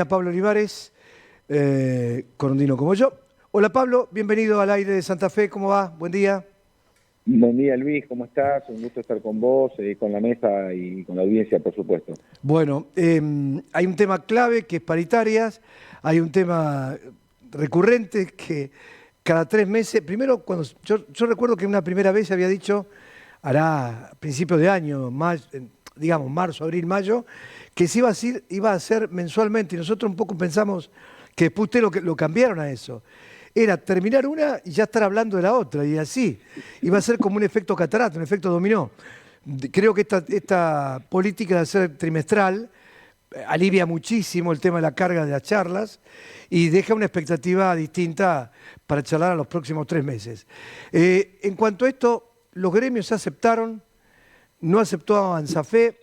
A Pablo Olivares, corondino como yo. Hola Pablo, bienvenido al aire de Santa Fe, ¿cómo va? Buen día. Buen día Luis, ¿cómo estás? Un gusto estar con vos, con la mesa y con la audiencia, por supuesto. Bueno, hay un tema clave que es paritarias, hay un tema recurrente que cada 3 meses, primero cuando yo recuerdo que una primera vez se había dicho, hará principios de año, digamos marzo, abril, mayo, que se iba a hacer mensualmente y nosotros un poco pensamos que después ustedes lo cambiaron a eso. Era terminar una y ya estar hablando de la otra, y así. Iba a ser como un efecto catarata, un efecto dominó. Creo que esta política de hacer trimestral alivia muchísimo el tema de la carga de las charlas y deja una expectativa distinta para charlar a los próximos 3 meses. En cuanto a esto, los gremios aceptaron, no aceptó ANSAFE.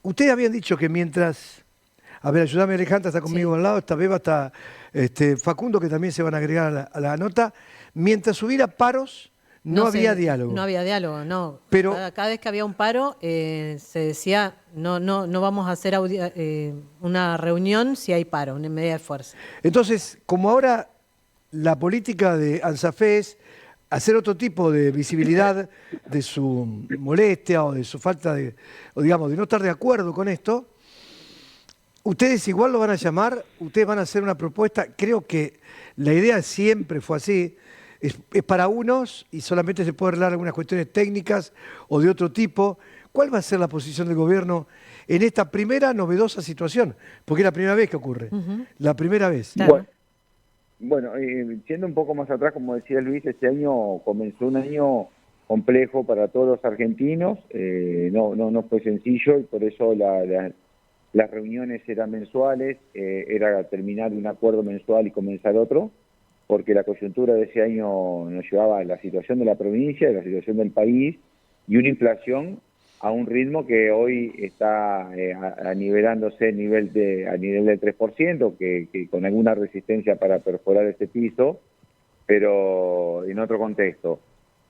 Ustedes habían dicho que mientras... A ver, ayúdame Alejandra, está conmigo Sí. al lado, está Beba, está Facundo, que también se van a agregar a la nota. Mientras hubiera paros, no había No diálogo. había diálogo, no. Pero Cada vez que había un paro, se decía, no vamos a hacer una reunión si hay paro, una medida de fuerza. entonces, como ahora la política de ANSAFE es hacer otro tipo de visibilidad de su molestia o de su falta de, o digamos, de no estar de acuerdo con esto, ustedes igual lo van a llamar, ustedes van a hacer una propuesta. Creo que la idea siempre fue así. Es para unos y solamente se puede arreglar algunas cuestiones técnicas o de otro tipo. ¿Cuál va a ser la posición del gobierno en esta primera novedosa situación? Porque es la primera vez que ocurre. Ujú. La primera vez. Claro. Bueno, yendo un poco más atrás, como decía Luis, este año comenzó un año complejo para todos los argentinos, no fue sencillo y por eso las reuniones eran mensuales, era terminar un acuerdo mensual y comenzar otro, porque la coyuntura de ese año nos llevaba a la situación de la provincia, a la situación del país y una inflación a un ritmo que hoy está nivelándose a nivel del 3%, que con alguna resistencia para perforar ese piso, pero en otro contexto.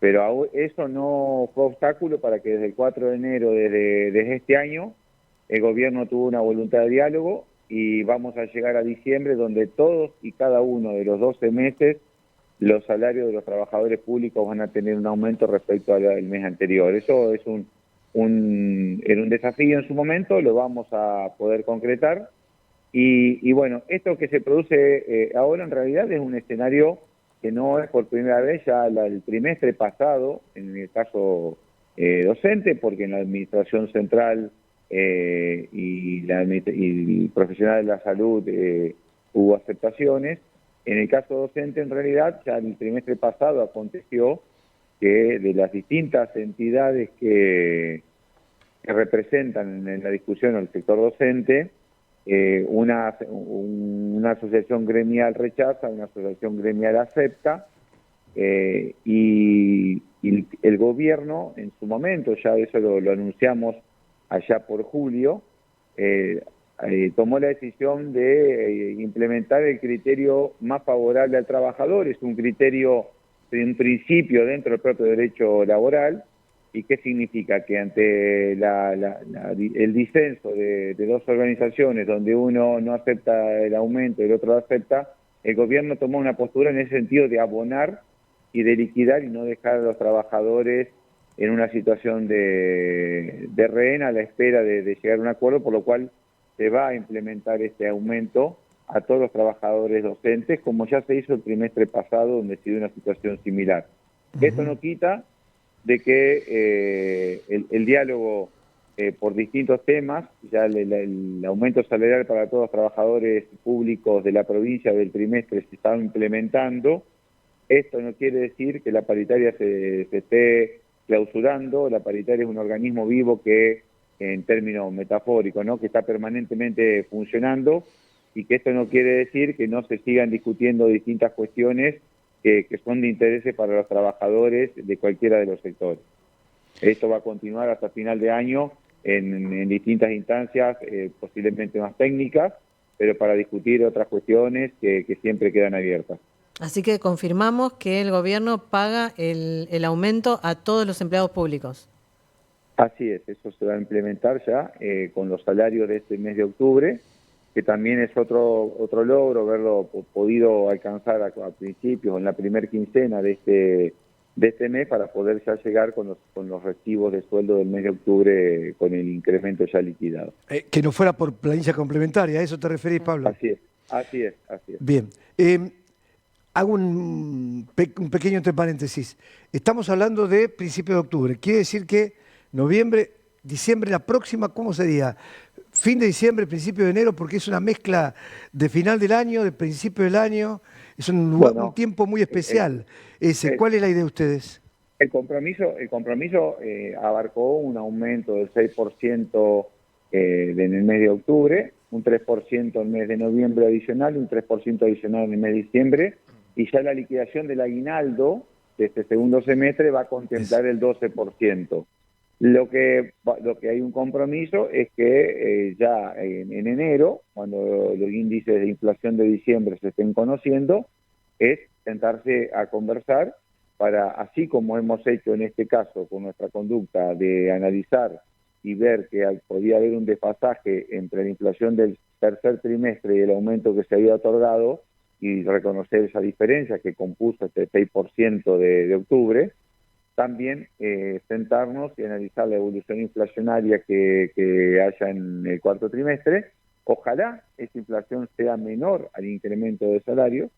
Pero eso no fue obstáculo para que desde el 4 de enero, desde este año, el gobierno tuvo una voluntad de diálogo y vamos a llegar a diciembre donde todos y cada uno de los 12 meses los salarios de los trabajadores públicos van a tener un aumento respecto al mes anterior. Eso es era un desafío en su momento, lo vamos a poder concretar. Y bueno, esto que se produce ahora en realidad es un escenario que no es por primera vez, ya el trimestre pasado, en el caso docente, porque en la administración central y profesional de la salud hubo aceptaciones. En el caso docente, en realidad, ya el trimestre pasado aconteció que de las distintas entidades que representan en la discusión al sector docente, una asociación gremial rechaza, una asociación gremial acepta, y el gobierno en su momento, ya eso lo anunciamos allá por julio, tomó la decisión de implementar el criterio más favorable al trabajador. Es un criterio, un principio dentro del propio derecho laboral. ¿Y qué significa? Que ante el disenso de dos organizaciones, donde uno no acepta el aumento y el otro lo acepta, el gobierno tomó una postura en ese sentido de abonar y de liquidar y no dejar a los trabajadores en una situación de rehén a la espera de llegar a un acuerdo, por lo cual se va a implementar este aumento a todos los trabajadores docentes, como ya se hizo el trimestre pasado, donde se dio una situación similar. Esto no quita de que el diálogo por distintos temas, ya el aumento salarial para todos los trabajadores públicos de la provincia del trimestre se está implementando. Esto no quiere decir que la paritaria se esté clausurando. La paritaria es un organismo vivo que, en términos metafóricos, ¿no?, que está permanentemente funcionando, y que esto no quiere decir que no se sigan discutiendo distintas cuestiones que son de interés para los trabajadores de cualquiera de los sectores. Esto va a continuar hasta final de año en distintas instancias, posiblemente más técnicas, pero para discutir otras cuestiones que siempre quedan abiertas. Así que confirmamos que el gobierno paga el aumento a todos los empleados públicos. Así es, eso se va a implementar ya con los salarios de este mes de octubre, que también es otro logro haberlo podido alcanzar a principios, en la primer quincena de este mes, para poder ya llegar con los recibos de sueldo del mes de octubre con el incremento ya liquidado. Que no fuera por planilla complementaria, ¿a eso te referís, Pablo? Así es, así es, así es. Bien. Hago un pequeño entre paréntesis. Estamos hablando de principio de octubre. Quiere decir que noviembre, diciembre, la próxima, ¿cómo sería? Fin de diciembre, principio de enero, porque es una mezcla de final del año, de principio del año. Es un tiempo muy especial. ¿Cuál es la idea de ustedes? El compromiso abarcó un aumento del 6% en el mes de octubre, un 3% en el mes de noviembre adicional, un 3% adicional en el mes de diciembre, y ya la liquidación del aguinaldo de este segundo semestre va a contemplar el 12%. Lo que hay un compromiso es que ya en enero, cuando los índices de inflación de diciembre se estén conociendo, es sentarse a conversar para, así como hemos hecho en este caso con nuestra conducta de analizar y ver que podía haber un desfasaje entre la inflación del tercer trimestre y el aumento que se había otorgado, y reconocer esa diferencia que compuso este 6% de octubre, también sentarnos y analizar la evolución inflacionaria que haya en el cuarto trimestre. Ojalá esa inflación sea menor al incremento de salarios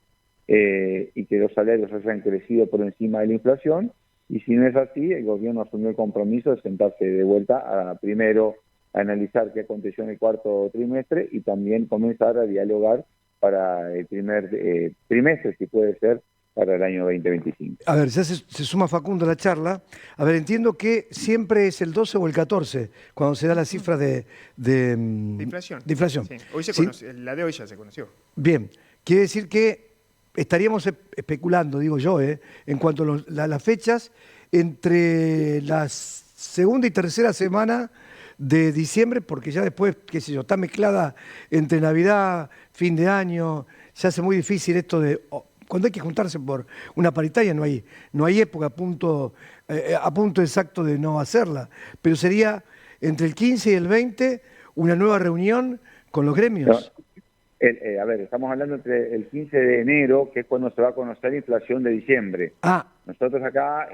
y que los salarios hayan crecido por encima de la inflación, y si no es así, el gobierno asumió el compromiso de sentarse de vuelta primero a analizar qué aconteció en el cuarto trimestre y también comenzar a dialogar para el primer trimestre, si puede ser, para el año 2025. A ver, ya se suma Facundo a la charla. A ver, entiendo que siempre es el 12 o el 14 cuando se da la cifra de inflación. De inflación. Sí. Hoy se conoció, la de hoy ya se conoció. Bien, quiere decir que estaríamos especulando, digo yo, en cuanto a las fechas, entre la segunda y tercera semana de diciembre, porque ya después, qué sé yo, está mezclada entre Navidad, fin de año, se hace muy difícil esto de... Cuando hay que juntarse por una paritaria no hay época a punto exacto de no hacerla, pero sería entre el 15 y el 20 una nueva reunión con los gremios. A ver, estamos hablando entre el 15 de enero, que es cuando se va a conocer la inflación de diciembre. Nosotros acá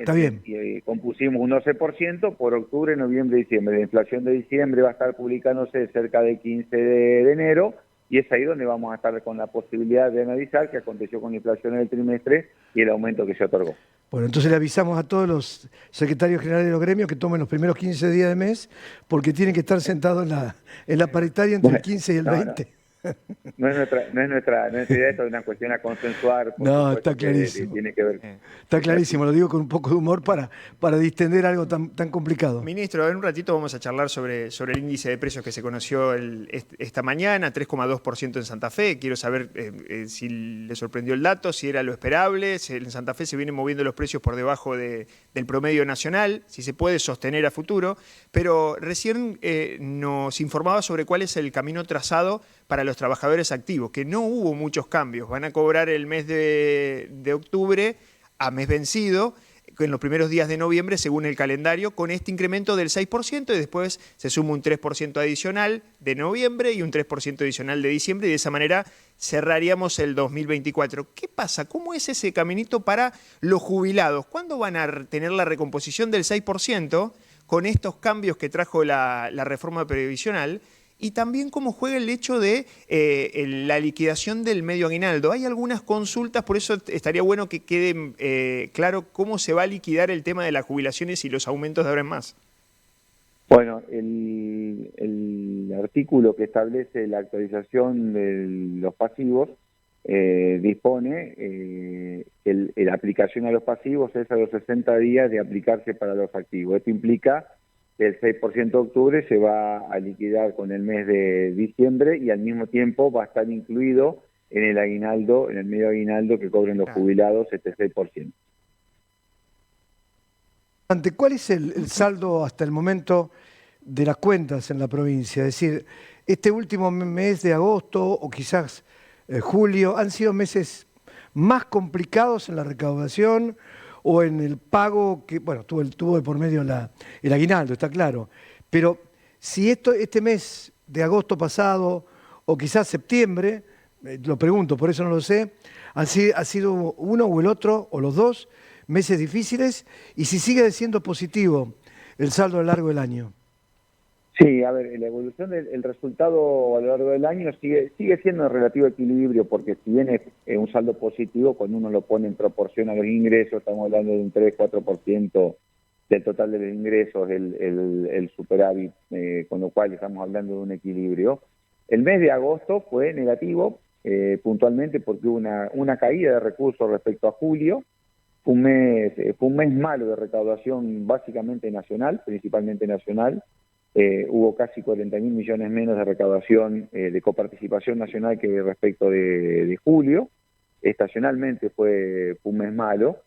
compusimos un 12% por octubre, noviembre y diciembre. La inflación de diciembre va a estar publicándose cerca del 15 de enero, y es ahí donde vamos a estar con la posibilidad de analizar qué aconteció con la inflación en el trimestre y el aumento que se otorgó. Bueno, entonces le avisamos a todos los secretarios generales de los gremios que tomen los primeros 15 días de mes, porque tienen que estar sentados en la paritaria entre el 15 y el 20. No es nuestra idea, esto es una cuestión a consensuar. No, está clarísimo. Tiene que ver. Está clarísimo, lo digo con un poco de humor para distender algo tan complicado. Ministro, en un ratito vamos a charlar sobre el índice de precios que se conoció esta mañana, 3,2% en Santa Fe. Quiero saber si le sorprendió el dato, si era lo esperable, si en Santa Fe se vienen moviendo los precios por debajo del promedio nacional, si se puede sostener a futuro. Pero recién nos informaba sobre cuál es el camino trazado para los trabajadores activos, que no hubo muchos cambios. Van a cobrar el mes de octubre a mes vencido, en los primeros días de noviembre, según el calendario, con este incremento del 6%, y después se suma un 3% adicional de noviembre y un 3% adicional de diciembre, y de esa manera cerraríamos el 2024. ¿Qué pasa? ¿Cómo es ese caminito para los jubilados? ¿Cuándo van a tener la recomposición del 6% con estos cambios que trajo la reforma previsional? Y también cómo juega el hecho de la liquidación del medio aguinaldo. Hay algunas consultas, por eso estaría bueno que quede claro cómo se va a liquidar el tema de las jubilaciones y los aumentos de ahora en más. Bueno, el artículo que establece la actualización de los pasivos dispone que la aplicación a los pasivos es a los 60 días de aplicarse para los activos. Esto implica el 6% de octubre se va a liquidar con el mes de diciembre, y al mismo tiempo va a estar incluido en el aguinaldo, en el medio aguinaldo que cobren los jubilados, este 6%. ¿Cuál es el saldo hasta el momento de las cuentas en la provincia? Es decir, este último mes de agosto o quizás julio han sido meses más complicados en la recaudación, o en el pago que, bueno, tuvo de por medio el aguinaldo, está claro. Pero si este mes de agosto pasado, o quizás septiembre, lo pregunto, por eso no lo sé, ha sido uno o el otro, o los dos, meses difíciles, y si sigue siendo positivo el saldo a lo largo del año. Sí, a ver, la evolución del resultado a lo largo del año sigue siendo en relativo equilibrio, porque si bien es un saldo positivo, cuando uno lo pone en proporción a los ingresos, estamos hablando de un 3-4% del total de los ingresos, el superávit, con lo cual estamos hablando de un equilibrio. El mes de agosto fue negativo, puntualmente porque hubo una caída de recursos respecto a julio. Fue un mes malo de recaudación básicamente nacional, principalmente nacional. Hubo casi 40.000 millones menos de recaudación de coparticipación nacional que respecto de julio. Estacionalmente fue un mes malo.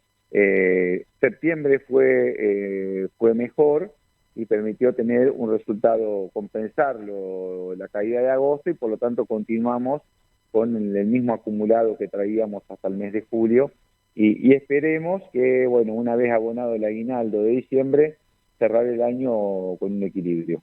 Septiembre fue mejor y permitió tener un resultado, compensar la caída de agosto, y por lo tanto continuamos con el mismo acumulado que traíamos hasta el mes de julio, y esperemos que, bueno, una vez abonado el aguinaldo de diciembre, cerrar el año con un equilibrio.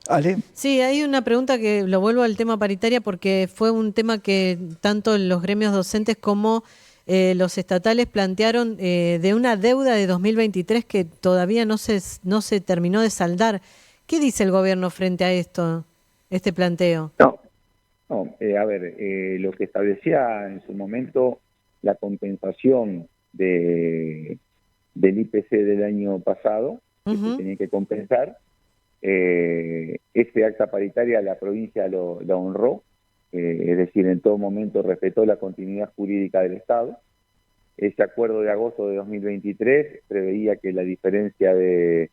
Ale. Sí, hay una pregunta que lo vuelvo al tema paritaria porque fue un tema que tanto los gremios docentes como los estatales plantearon de una deuda de 2023 que todavía no se terminó de saldar. ¿Qué dice el gobierno frente a este planteo? No, a ver, lo que establecía en su momento la compensación del IPC del año pasado, que se tenía que compensar, ese acta paritaria la provincia la honró, es decir, en todo momento respetó la continuidad jurídica del Estado. Ese acuerdo de agosto de 2023 preveía que la diferencia de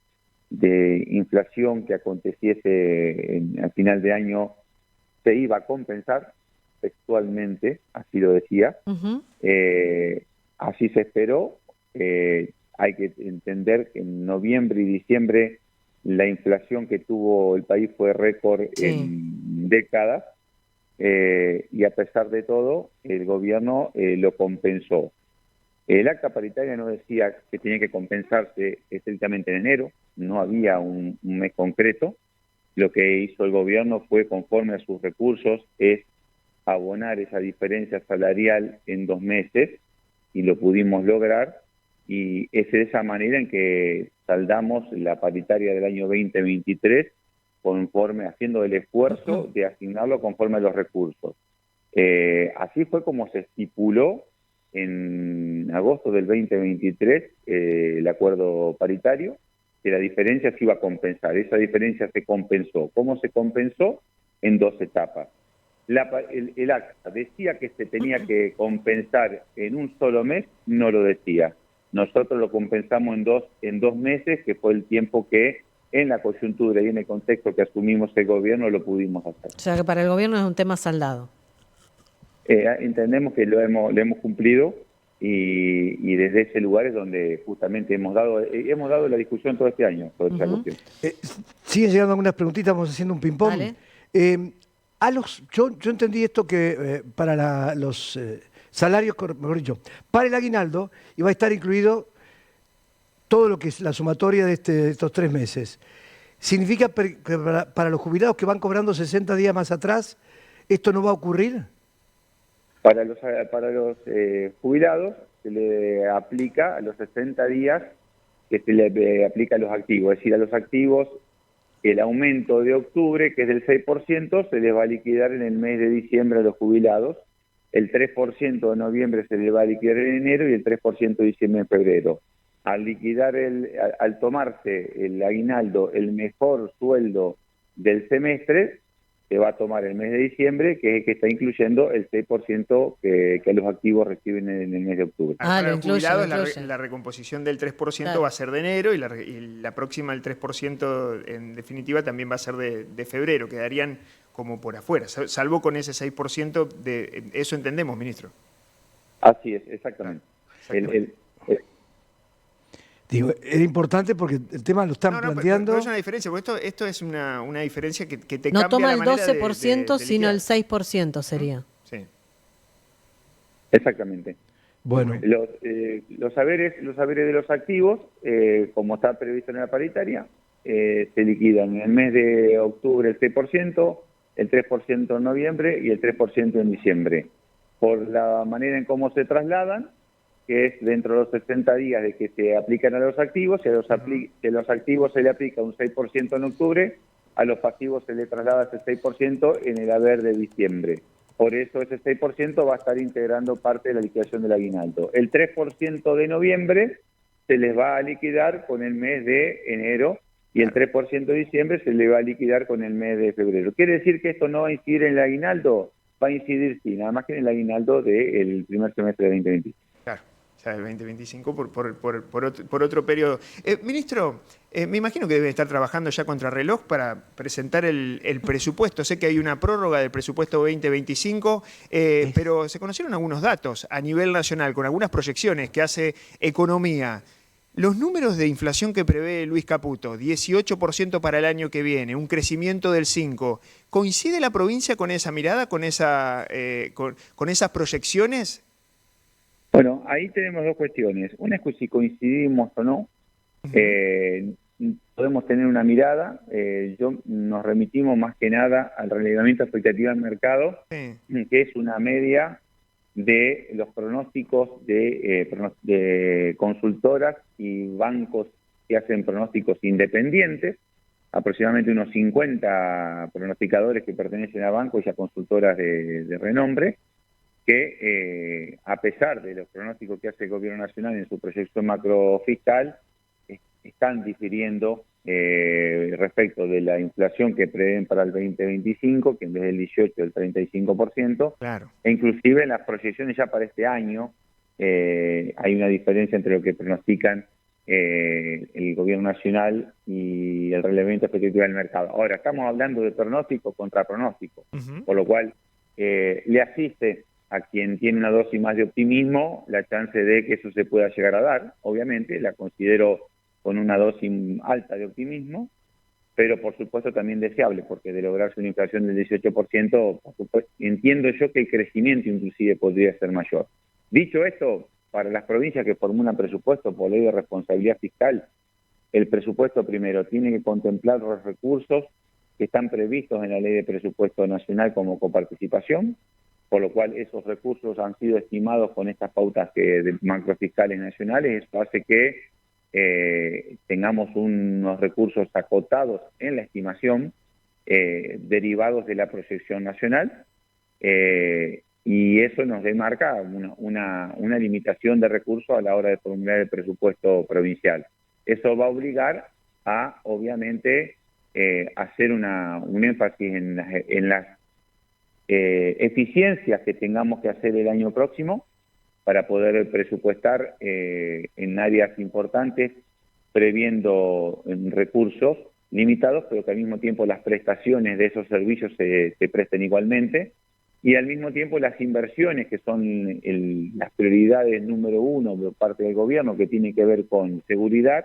inflación que aconteciese al final de año se iba a compensar, textualmente, así lo decía. Así se esperó. Hay que entender que en noviembre y diciembre la inflación que tuvo el país fue récord en décadas, y a pesar de todo, el gobierno lo compensó. El acta paritaria no decía que tenía que compensarse estrictamente en enero, no había un mes concreto. Lo que hizo el gobierno fue, conforme a sus recursos, es abonar esa diferencia salarial en 2 meses, y lo pudimos lograr, y es de esa manera en que saldamos la paritaria del año 2023, haciendo el esfuerzo de asignarlo conforme a los recursos. Así fue como se estipuló en agosto del 2023 el acuerdo paritario, que la diferencia se iba a compensar. Esa diferencia se compensó. ¿Cómo se compensó? En 2 etapas. El acta decía que se tenía que compensar en un solo mes, no lo decía. Nosotros lo compensamos en dos meses, que fue el tiempo que en la coyuntura y en el contexto que asumimos el gobierno lo pudimos hacer. O sea que para el gobierno es un tema saldado. Entendemos que lo hemos cumplido, y desde ese lugar es donde justamente hemos dado la discusión todo este año sobre esta cuestión. Siguen llegando algunas preguntitas, vamos haciendo un ping-pong. Yo entendí esto que para los salarios, mejor dicho, para el aguinaldo iba a estar incluido todo lo que es la sumatoria de estos 3 meses. ¿Significa que para los jubilados que van cobrando 60 días más atrás, esto no va a ocurrir? Para los jubilados se le aplica a los 60 días que se le aplica a los activos. Es decir, a los activos el aumento de octubre, que es del 6%, se les va a liquidar en el mes de diciembre a los jubilados. El 3% de noviembre se les va a liquidar en enero, y el 3% de diciembre en febrero. Al tomarse el aguinaldo, el mejor sueldo del semestre, se va a tomar el mes de diciembre, que es el que está incluyendo el 6% que los activos reciben en el mes de octubre. Para los jubilados la recomposición del 3% va a ser de enero, y la próxima, el 3% en definitiva, también va a ser de febrero. Quedarían como por afuera, salvo con ese 6%. Eso entendemos, ministro. Así es, exactamente. Digo, era importante porque el tema lo están planteando. Pero es una diferencia, porque esto es una diferencia que te no cambia toma la manera el 12%, de sino el liquidar. 6% sería. Sí. Exactamente. Bueno, Los saberes de los activos, como está previsto en la paritaria, se liquidan en el mes de octubre el 6%, el 3% en noviembre y el 3% en diciembre. Por la manera en cómo se trasladan, que es dentro de los 60 días de que se aplican a los activos, si a los activos se le aplica un 6% en octubre, a los pasivos se le traslada ese 6% en el haber de diciembre. Por eso ese 6% va a estar integrando parte de la liquidación del aguinaldo. El 3% de noviembre se les va a liquidar con el mes de enero y el 3% de diciembre se le va a liquidar con el mes de febrero. ¿Quiere decir que esto no va a incidir en el aguinaldo? Va a incidir, sí, nada más que en el aguinaldo del primer semestre de 2020. Claro, ya el 2025 por otro periodo. Ministro, me imagino que deben estar trabajando ya contra reloj para presentar el presupuesto. Sé que hay una prórroga del presupuesto 2025, pero se conocieron algunos datos a nivel nacional, con algunas proyecciones que hace Economía. Los números de inflación que prevé Luis Caputo, 18% para el año que viene, un crecimiento del 5%, ¿coincide la provincia con esa mirada, con esas proyecciones? Bueno, ahí tenemos dos cuestiones. Una es que si coincidimos o no, podemos tener una mirada. Nos remitimos más que nada al relevamiento de expectativa del mercado, que es una media de los pronósticos de consultoras y bancos que hacen pronósticos independientes, aproximadamente unos 50 pronosticadores que pertenecen a bancos y a consultoras de renombre, que a pesar de los pronósticos que hace el Gobierno Nacional en su proyección macrofiscal, están difiriendo respecto de la inflación que prevén para el 2025, que en vez del 18 el 35%, claro. E inclusive en las proyecciones ya para este año hay una diferencia entre lo que pronostican el Gobierno Nacional y el relevamiento expectativa del mercado. Ahora, estamos hablando de pronóstico contra pronóstico, por lo cual le asiste a quien tiene una dosis más de optimismo la chance de que eso se pueda llegar a dar. Obviamente, la considero con una dosis alta de optimismo, pero por supuesto también deseable, porque de lograrse una inflación del 18%, por supuesto, entiendo yo que el crecimiento inclusive podría ser mayor. Dicho esto, para las provincias que formulan presupuesto por ley de responsabilidad fiscal, el presupuesto primero tiene que contemplar los recursos que están previstos en la ley de presupuesto nacional como coparticipación, por lo cual esos recursos han sido estimados con estas pautas de macrofiscales nacionales. Eso hace que tengamos unos recursos acotados en la estimación derivados de la proyección nacional, y eso nos demarca una limitación de recursos a la hora de formular el presupuesto provincial. Eso va a obligar a, obviamente, hacer un énfasis en las eficiencias que tengamos que hacer el año próximo para poder presupuestar en áreas importantes, previendo recursos limitados, pero que al mismo tiempo las prestaciones de esos servicios se presten igualmente, y al mismo tiempo las inversiones, que son las prioridades número uno por parte del gobierno, que tiene que ver con seguridad,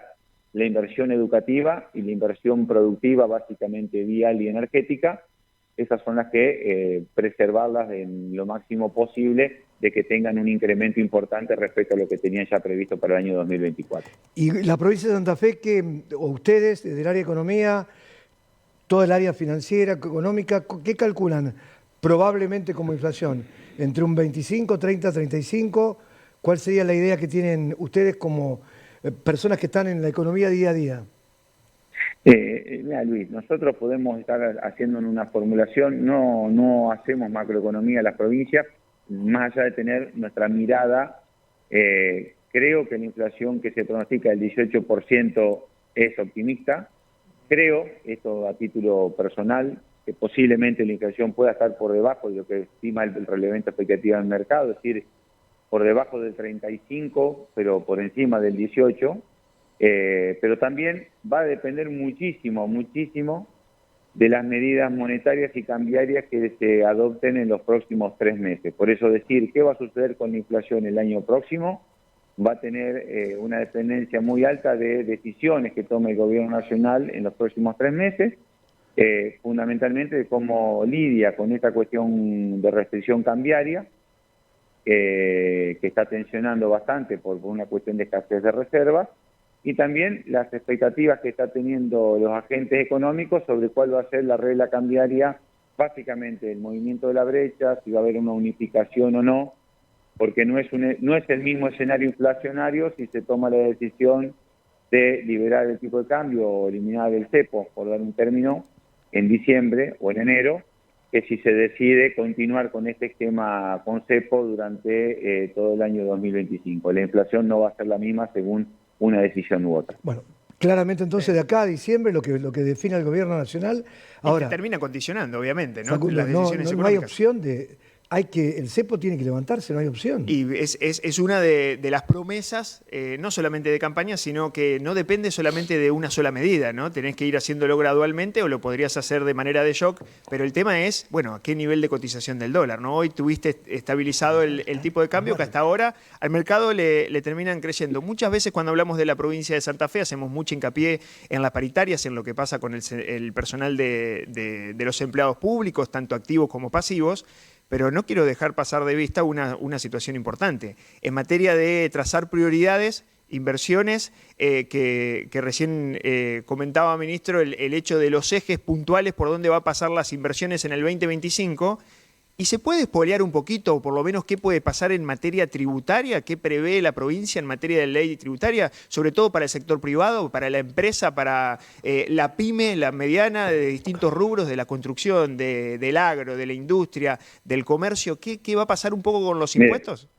la inversión educativa y la inversión productiva, básicamente vial y energética. Esas son las que preservarlas en lo máximo posible, de que tengan un incremento importante respecto a lo que tenían ya previsto para el año 2024. y la provincia de Santa Fe, o ustedes, del área de economía, toda el área financiera, económica, ¿qué calculan probablemente como inflación? ¿Entre un 25, 30, 35? ¿Cuál sería la idea que tienen ustedes como personas que están en la economía día a día? Mira, Luis, nosotros podemos estar haciendo una formulación, no hacemos macroeconomía en las provincias, más allá de tener nuestra mirada. Creo que la inflación que se pronostica del 18% es optimista. Creo, esto a título personal, que posiblemente la inflación pueda estar por debajo de lo que estima el relevamiento expectativa del mercado, es decir, por debajo del 35, pero por encima del 18%. Pero también va a depender muchísimo de las medidas monetarias y cambiarias que se adopten en los próximos 3 meses. Por eso decir qué va a suceder con la inflación el año próximo va a tener una dependencia muy alta de decisiones que tome el Gobierno Nacional en los próximos 3 meses, fundamentalmente de cómo lidia con esta cuestión de restricción cambiaria, que está tensionando bastante por una cuestión de escasez de reservas, y también las expectativas que está teniendo los agentes económicos sobre cuál va a ser la regla cambiaria, básicamente el movimiento de la brecha, si va a haber una unificación o no, porque no es el mismo escenario inflacionario si se toma la decisión de liberar el tipo de cambio o eliminar el cepo, por dar un término, en diciembre o en enero, que si se decide continuar con este esquema con cepo durante todo el año 2025. La inflación no va a ser la misma según una decisión u otra. Bueno, claramente entonces de acá a diciembre lo que define el gobierno nacional. Ahora, y que termina condicionando, obviamente, ¿no? Facundo, Las decisiones no hay económicas. opción de... el cepo tiene que levantarse, no hay opción. Y es una de las promesas, no solamente de campaña, sino que no depende solamente de una sola medida, ¿no? Tenés que ir haciéndolo gradualmente o lo podrías hacer de manera de shock, pero el tema es, bueno, a qué nivel de cotización del dólar, ¿no? Hoy tuviste estabilizado el tipo de cambio que hasta ahora al mercado le terminan creyendo. Muchas veces cuando hablamos de la provincia de Santa Fe hacemos mucho hincapié en las paritarias, en lo que pasa con el personal de los empleados públicos, tanto activos como pasivos, pero no quiero dejar pasar de vista una situación importante. En materia de trazar prioridades, inversiones, que recién comentaba, ministro, el hecho de los ejes puntuales por dónde va a pasar las inversiones en el 2025. ¿Y se puede espolear un poquito, o por lo menos qué puede pasar en materia tributaria? ¿Qué prevé la provincia en materia de ley tributaria? Sobre todo para el sector privado, para la empresa, para la pyme, la mediana, de distintos rubros, de la construcción, del agro, de la industria, del comercio. ¿Qué va a pasar un poco con los impuestos?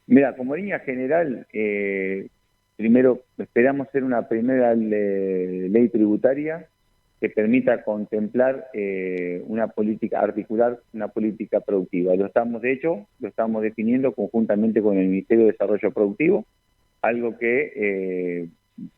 Mira, como línea general, primero esperamos hacer una primera ley tributaria que permita contemplar una política, articular una política productiva. Lo estamos definiendo conjuntamente con el Ministerio de Desarrollo Productivo, algo que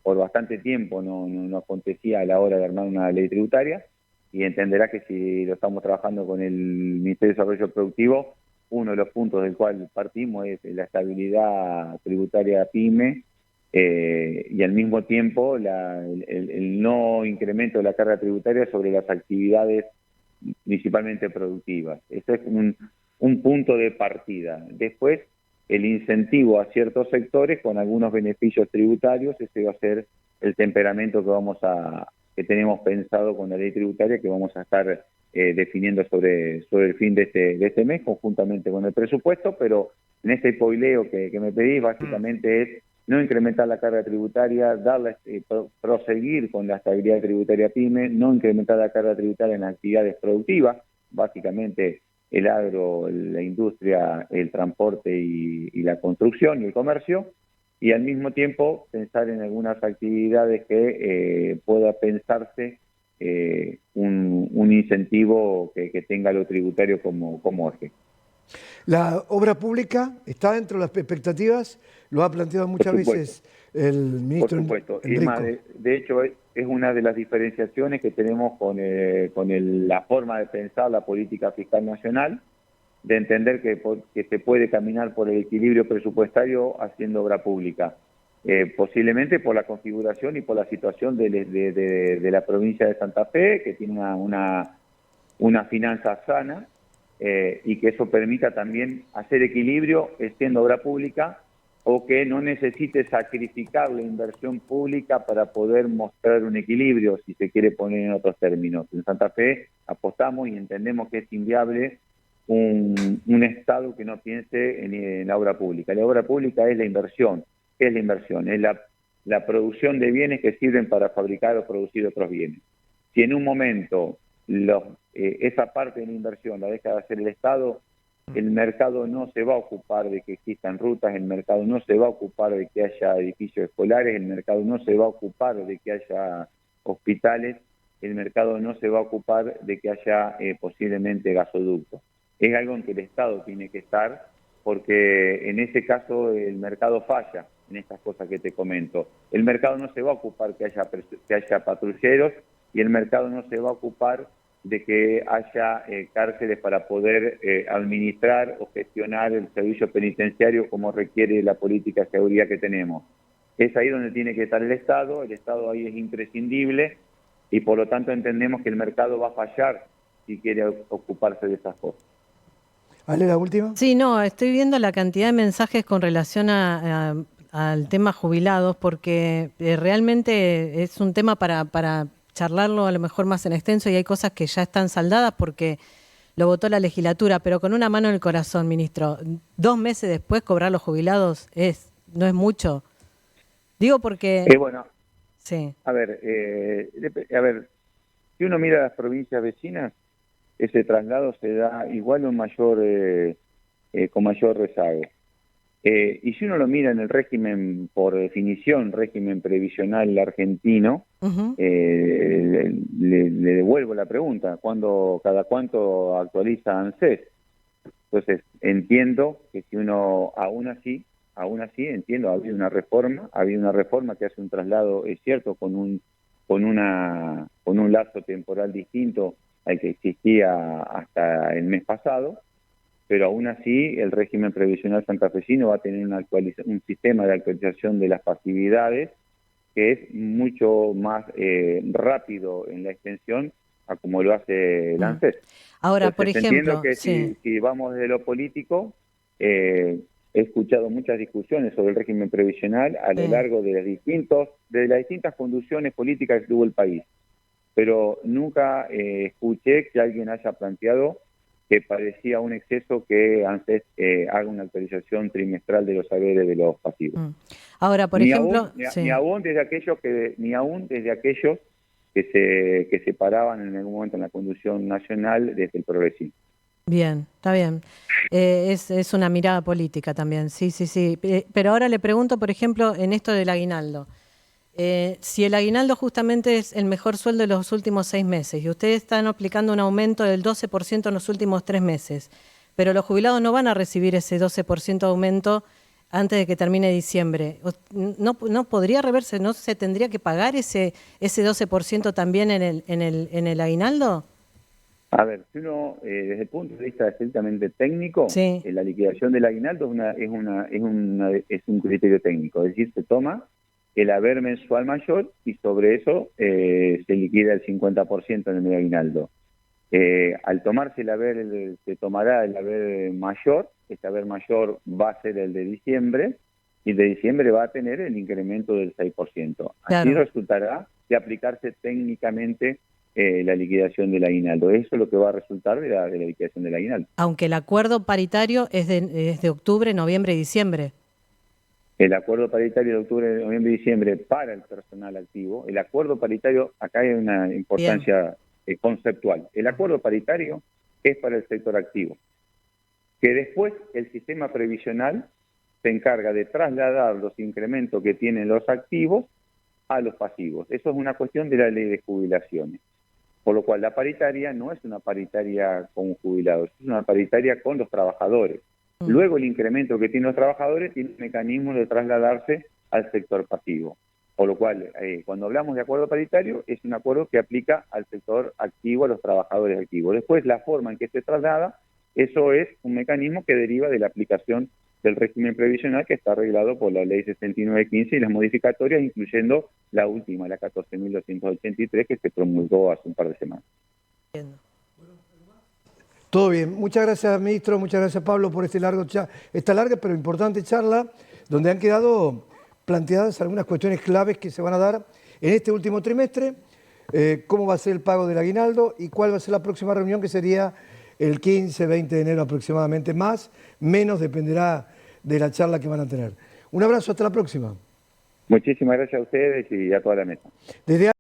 por bastante tiempo no acontecía a la hora de armar una ley tributaria, y entenderá que si lo estamos trabajando con el Ministerio de Desarrollo Productivo, uno de los puntos del cual partimos es la estabilidad tributaria PYME, y al mismo tiempo el no incremento de la carga tributaria sobre las actividades principalmente productivas. Ese es un punto de partida. Después, el incentivo a ciertos sectores con algunos beneficios tributarios, ese va a ser el temperamento que tenemos pensado con la ley tributaria, que vamos a estar definiendo sobre el fin de este mes, conjuntamente con el presupuesto, pero en este spoileo que me pedís, básicamente es no incrementar la carga tributaria, proseguir con la estabilidad tributaria PYME, no incrementar la carga tributaria en actividades productivas, básicamente el agro, la industria, el transporte y la construcción y el comercio, y al mismo tiempo pensar en algunas actividades que pueda pensarse un incentivo que tenga lo tributario como eje. La obra pública está dentro de las expectativas, lo ha planteado muchas veces el ministro Por supuesto, Enrico. y más, de hecho es una de las diferenciaciones que tenemos con la forma de pensar la política fiscal nacional, de entender que se puede caminar por el equilibrio presupuestario haciendo obra pública. Posiblemente por la configuración y por la situación de la provincia de Santa Fe, que tiene una finanza sana, y que eso permita también hacer equilibrio siendo obra pública, o que no necesite sacrificar la inversión pública para poder mostrar un equilibrio, si se quiere poner en otros términos. En Santa Fe apostamos y entendemos que es inviable un Estado que no piense en la obra pública. La obra pública es la inversión. ¿Qué es la inversión? Es la producción de bienes que sirven para fabricar o producir otros bienes. Si en un momento esa parte de la inversión la deja de hacer el Estado, el mercado no se va a ocupar de que existan rutas, el mercado no se va a ocupar de que haya edificios escolares, el mercado no se va a ocupar de que haya hospitales, el mercado no se va a ocupar de que haya posiblemente gasoductos. Es algo en que el Estado tiene que estar, porque en ese caso el mercado falla en estas cosas que te comento. El mercado no se va a ocupar que haya patrulleros, y el mercado no se va a ocupar de que haya cárceles para poder administrar o gestionar el servicio penitenciario como requiere la política de seguridad que tenemos. Es ahí donde tiene que estar el Estado ahí es imprescindible, y por lo tanto entendemos que el mercado va a fallar si quiere ocuparse de esas cosas. ¿Ale, la última? Sí, no, estoy viendo la cantidad de mensajes con relación al tema jubilados, porque realmente es un tema para charlarlo a lo mejor más en extenso, y hay cosas que ya están saldadas porque lo votó la legislatura, pero con una mano en el corazón, ministro, 2 meses después cobrar los jubilados no es mucho. Digo porque... Bueno, sí. a ver, si uno mira las provincias vecinas, ese traslado se da igual o mayor, con mayor rezago. Y si uno lo mira en el régimen, por definición, régimen previsional argentino, Uh-huh. le devuelvo la pregunta, ¿cada cuánto actualiza ANSES? Entonces, entiendo que si uno, aún así, entiendo, ha habido una reforma que hace un traslado, es cierto, con un lazo temporal distinto al que existía hasta el mes pasado, pero aún así el régimen previsional santafesino va a tener un sistema de actualización de las pasividades que es mucho más rápido en la extensión a como lo hace el ANSES. Ahora, Entonces, por ejemplo, entiendo que sí. si vamos de lo político, he escuchado muchas discusiones sobre el régimen previsional a lo largo de las distintas conducciones políticas que tuvo el país, pero nunca escuché que alguien haya planteado que parecía un exceso que ANSES haga una actualización trimestral de los saberes de los pasivos. Ahora, por ejemplo... Ni aún desde aquellos que se paraban en algún momento en la conducción nacional desde el progresismo. Bien, está bien. Es una mirada política también, sí, sí, sí. Pero ahora le pregunto, por ejemplo, en esto del aguinaldo. Si el aguinaldo justamente es el mejor sueldo de los últimos 6 meses y ustedes están aplicando un aumento del 12% en los últimos 3 meses, pero los jubilados no van a recibir ese 12% de aumento antes de que termine diciembre, ¿no podría reverse? ¿No se tendría que pagar ese 12% también en el aguinaldo? A ver, si uno, desde el punto de vista estrictamente técnico, Sí. La liquidación del aguinaldo es un criterio técnico, es decir, se toma el haber mensual mayor y sobre eso se liquida el 50% en el aguinaldo. Al tomarse se tomará el haber mayor, este haber mayor va a ser el de diciembre, y de diciembre va a tener el incremento del 6%. Así Claro. resultará de aplicarse técnicamente la liquidación del aguinaldo. Eso es lo que va a resultar de la liquidación del aguinaldo. Aunque el acuerdo paritario es de octubre, noviembre y diciembre. El acuerdo paritario de octubre, noviembre y diciembre para el personal activo. El acuerdo paritario, acá hay una importancia conceptual. El acuerdo paritario es para el sector activo, que después el sistema previsional se encarga de trasladar los incrementos que tienen los activos a los pasivos. Eso es una cuestión de la ley de jubilaciones. Por lo cual la paritaria no es una paritaria con jubilados, es una paritaria con los trabajadores. Luego el incremento que tienen los trabajadores tiene un mecanismo de trasladarse al sector pasivo. Por lo cual, cuando hablamos de acuerdo paritario, es un acuerdo que aplica al sector activo, a los trabajadores activos. Después, la forma en que se traslada, eso es un mecanismo que deriva de la aplicación del régimen previsional que está arreglado por la ley 6915 y las modificatorias, incluyendo la última, la 14.283, que se promulgó hace un par de semanas. Todo bien. Muchas gracias, ministro. Muchas gracias, Pablo, por esta larga pero importante charla, donde han quedado planteadas algunas cuestiones claves que se van a dar en este último trimestre, cómo va a ser el pago del aguinaldo y cuál va a ser la próxima reunión, que sería el 15, 20 de enero aproximadamente. Menos, dependerá de la charla que van a tener. Un abrazo, hasta la próxima. Muchísimas gracias a ustedes y a toda la mesa. Desde